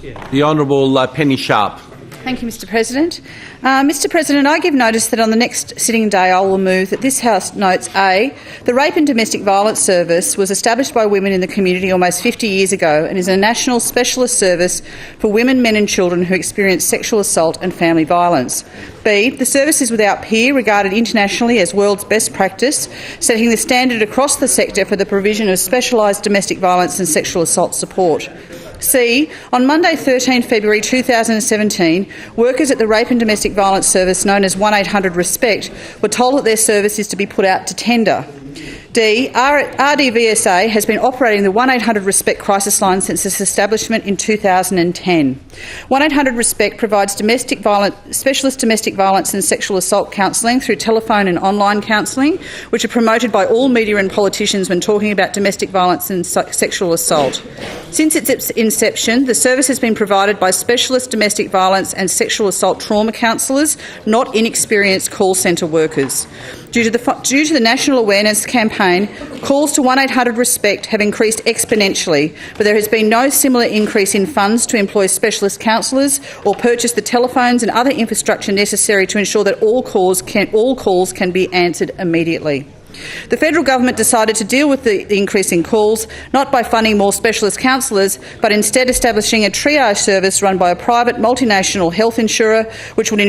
The Honourable Penny Sharpe. Thank you, Mr President. Mr President, I give notice that on the next sitting day I will move that this House notes A, the Rape and Domestic Violence Service was established by women in the community almost 50 years ago and is a national specialist service for women, men and children who experience sexual assault and family violence. B, the service is without peer, regarded internationally as world's best practice, setting the standard across the sector for the provision of specialised domestic violence and sexual assault support. C, on Monday 13 February 2017, workers at the Rape and Domestic Violence Service known as 1800-RESPECT were told that their service is to be put out to tender. D, RDVSA has been operating the 1800-RESPECT crisis line since its establishment in 2010. 1800-RESPECT provides specialist domestic violence and sexual assault counselling through telephone and online counselling, which are promoted by all media and politicians when talking about domestic violence and sexual assault. Since its inception, the service has been provided by specialist domestic violence and sexual assault trauma counsellors, not inexperienced call centre workers. Due to the national awareness campaign, calls to 1800-RESPECT have increased exponentially, but there has been no similar increase in funds to employ specialist counsellors or purchase the telephones and other infrastructure necessary to ensure that all calls can be answered immediately. The federal government decided to deal with the increase in calls not by funding more specialist counsellors, but instead establishing a triage service run by a private multinational health insurer which would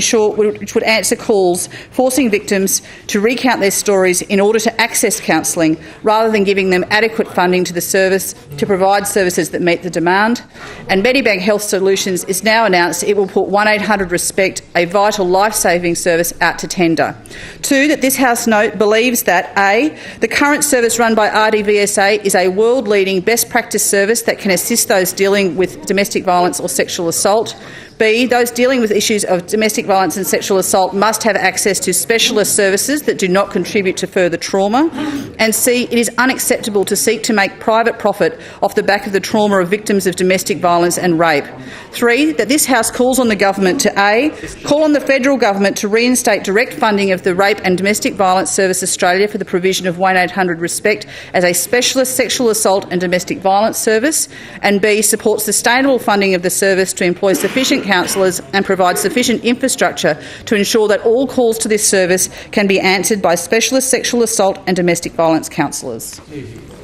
answer calls, forcing victims to recount their stories in order to access counselling, rather than giving them adequate funding to the service to provide services that meet the demand. And Medibank Health Solutions is now announced it will put 1800-RESPECT, a vital life-saving service, out to tender. 2, that this House believes that A, the current service run by RDVSA is a world-leading best practice service that can assist those dealing with domestic violence or sexual assault. B, those dealing with issues of domestic violence and sexual assault must have access to specialist services that do not contribute to further trauma. And C, it is unacceptable to seek to make private profit off the back of the trauma of victims of domestic violence and rape. 3, that this House calls on the government to A, call on the federal government to reinstate direct funding of the Rape and Domestic Violence Service Australia for the provision of 1800-RESPECT as a specialist sexual assault and domestic violence service, and B, support sustainable funding of the service to employ sufficient counsellors and provide sufficient infrastructure to ensure that all calls to this service can be answered by specialist sexual assault and domestic violence counsellors.